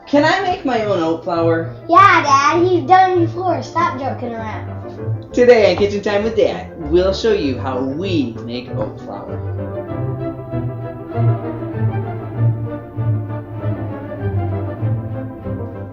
Can I make my own oat flour? Yeah, Dad, he's done it before. Stop joking around. Today on Kitchen Time with Dad, we'll show you how we make oat flour.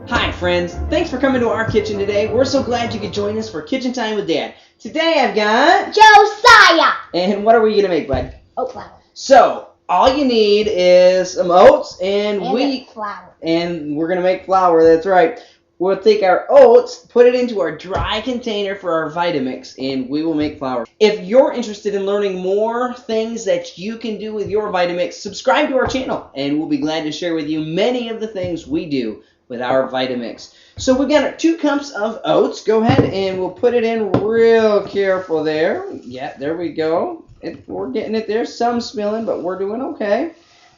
Hi friends, thanks for coming to our kitchen today. We're so glad you could join us for Kitchen Time with Dad. Today I've got... Josiah! And what are we going to make, bud? Oat flour. So, all you need is some oats and wheat. Flour. And we're going to make flour, that's right. We'll take our oats, put it into our dry container for our Vitamix, and we will make flour. If you're interested in learning more things that you can do with your Vitamix, subscribe to our channel, and we'll be glad to share with you many of the things we do with our Vitamix. So we've got our 2 cups of oats. Go ahead and we'll put it in real careful there. Yeah, there we go. We're getting it there. Some spilling, but we're doing okay.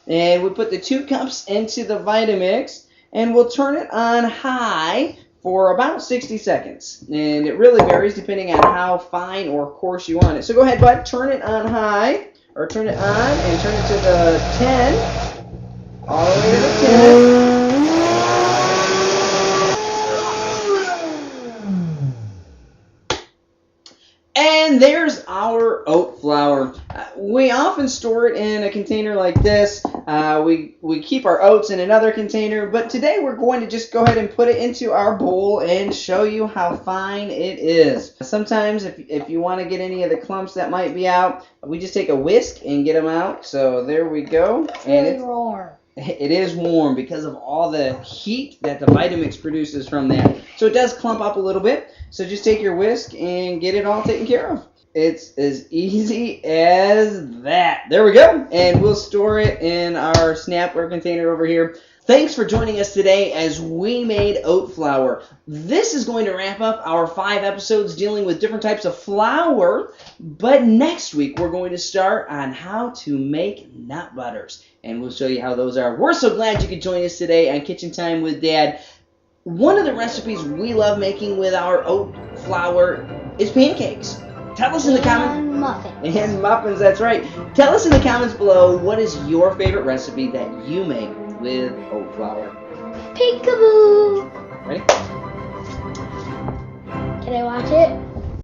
And we put the 2 cups into the Vitamix, and we'll turn it on high for about 60 seconds. And it really varies depending on how fine or coarse you want it. So go ahead, bud, turn it on high, or turn it on and turn it to the 10, all the way to the 10. And there's our oat flour. We often store it in a container like this. We keep our oats in another container, but today we're going to just go ahead and put it into our bowl and show you how fine it is. Sometimes if you want to get any of the clumps that might be out, we just take a whisk and get them out. So there we go. And it's warm. It is warm because of all the heat that the Vitamix produces from that. So it does clump up a little bit. So just take your whisk and get it all taken care of. It's as easy as that. There we go. And we'll store it in our Snapware container over here. Thanks for joining us today as we made oat flour. This is going to wrap up our 5 episodes dealing with different types of flour. But next week we're going to start on how to make nut butters. And we'll show you how those are. We're so glad you could join us today on Kitchen Time with Dad. One of the recipes we love making with our oat flour is pancakes. Tell us in the comments. And muffins. And muffins, that's right. Tell us in the comments below, what is your favorite recipe that you make with oat flour? Peekaboo! Ready? Can I watch it?